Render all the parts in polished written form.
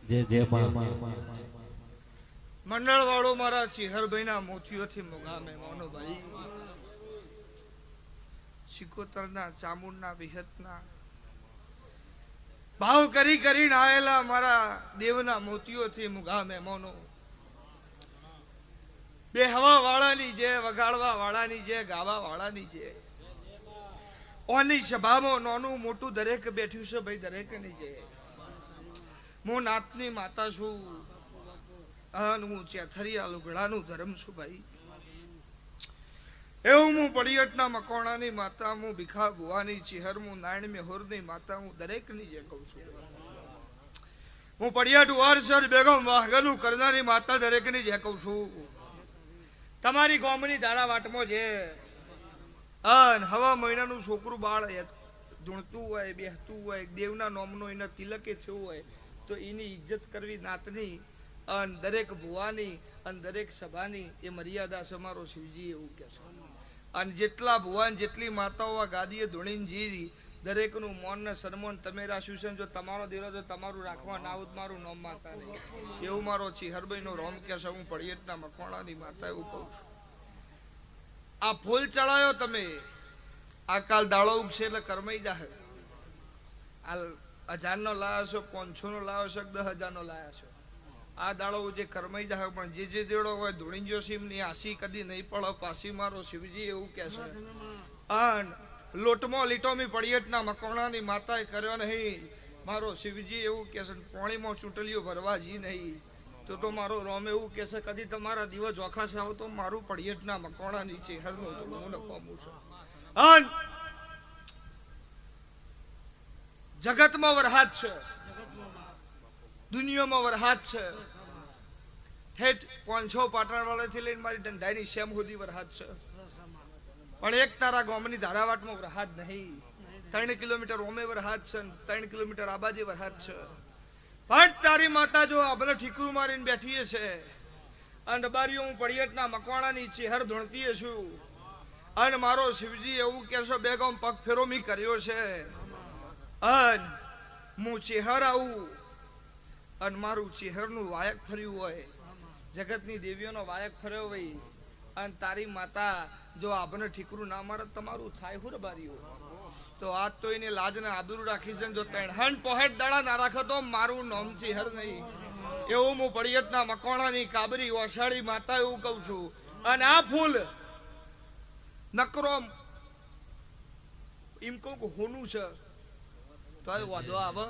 જે જે મંડળ વાળો મારા ચિહરભાઈ ના મોતીઓથી મોગા મહેમાનો ભાઈ સિકોતરના ચામુંડના વિહતના ભાવ કરી કરીને આયેલા મારા દેવના મોતીઓથી મોગા મહેમાનો બે હવા વાળાની જે વગાડવા વાળાની જે ગાવા વાળાની જે ઓની સભામાં નાનું મોટું દરેક બેઠ્યું છે ભાઈ દરેકની જે હું નાતની માતા છું અને હું ચેથરિયા લુગડાનું ધર્મ છું ભાઈ એવું હું પડિયટના મકોણાની માતા હું ભીખા ભુવાની ચિહર હું નારાયણ મેહોરની માતા હું દરેકની જે કહું છું હું પડિયટ વારસર બેગમ વાહગનું કરનારી માતા દરેકની જે કહું છું તમારી ગામની દાડાવાટમાં જે અન હવા મહિનાનું છોકરું બાળ ધૂણતું હોય બેહતું હોય દેવના નોમનો એના તિલકે થયું હોય તો એની ઇજ્જત કરવી નાતની અને દરેક ભુવાની અને દરેક સભાની એ મર્યાદા સમારો શિવજી એવું કહે છે અને જેટલા ભુવાન જેટલી માતાઓ આ ગાદીએ ધૂણીને જીરી દરેકનું મોન ને સન્માન તમે રાખ્યું છે જો તમારો દેરો જો તમારું રાખવા ના આવું મારું નામ માતા નહીં એવું મારો ચિહરભાઈનો રોમ કહે છે હું પડિયટના મકવાણાની માતા એવું કહું છું આ ફૂલ ચડાયો તમે આ કાલ દાડો ઉગશે એટલે કરમાઈ જાહે આ 1000 નો લાયો છો 500 નો લાયો છો 10,000 નો લાયા છો આ દાડો જે કરમાઈ જાય પણ જે દેડો હોય ધૂણી ગયો છે એમની આશી કદી નહીં પડો પાછી મારો શિવજી એવું કહે છે અને લોટમાં લીટોમી પડિયટના મકોણાની માતાએ કર્યો નહીં મારો શિવજી એવું કહે છે પોણીમાં ચૂંટલીઓ ભરવા જી નહીં તો મારો રોમ એવું કહે છે કદી તમારા દિવસ જોખા છે તો મારું પડિયટના મકોણાની છે હરનો હું નકામું છું અને જગતમાં વરહાદ છે દુનિયામાં વરહાદ છે હેઠ 500 પાટણ વાળાથી લઈને મારી દંડાઈની શેમ સુધી વરહાદ છે પણ એક તારા ગામની ધારાવાટમાં વરહાદ નહીં 3 કિલોમીટર ઓમે વરહાદ છે 3 કિલોમીટર આબાજી વરહાદ છે પણ તારી માતા જો આપણે ઠીકરું મારીને બેઠી છે અને ડબારીઓ હું પડિયટના મકવાણાની ચેહર ધૂણતી છું અને મારો શિવજી એવું કહેશો બેગમ પગ ફેરો મી કર્યો છે અને હું ચેહર આવું અને મારું ચેહરનું વાયક ફર્યું હોય જગતની દેવીઓનો વાયક ફર્યો હોય અને તારી માતા જો આપણે ઠીકરું ના મારે તમારું થાય હું રબારીઓ તો આજ તો એને લાજ ને આબરૂ રાખી છે જો 3 પોહેટ દાડા ના રાખો તો મારું નામ ચેહર નહીં એવું હું પડિયટના મકોણાની કાબરી ઓશાળી માતા એવું કહું છું અને આ ફૂલ નકરો એમ કહું કે હોનું છે તો વાદો આવે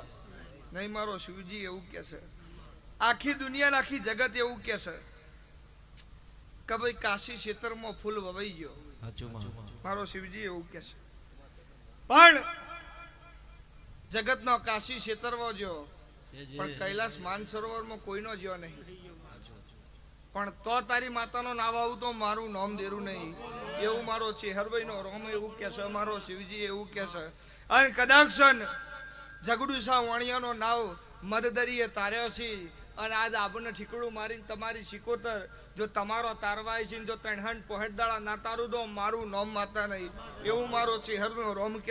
નહીં મારો શિવજી એવું કે છે આખી દુનિયા આખી જગત એવું કે છે કે ભાઈ કાશી ક્ષેત્રમાં ફૂલ વવાઈ ગયો મારો શિવજી એવું કે છે પણ જગતનો કાશી ક્ષેત્રમાં ગયો પણ કૈલાસ માનસરોવરમાં કોઈનો જ્યો નહીં પણ તો તારી માતાનો નામ આવું તો મારું નામ દેરું નહીં એવું મારો ચેહરભાઈનો રોમ એવું કે છે મારો શિવજી એવું કે છે અને કદાચ જગડુસા વાણિયાનો નાવ મદદરીએ તાર્યો છે અને આજ આપણને ઠીકડું મારીને તમારી સિકોતર જો તમારો તારવાય છે જો 3 પોહેટ દાડા ના તારું તો મારું નામ માતા નહીં એવું મારો ચેહરનો રોમ કે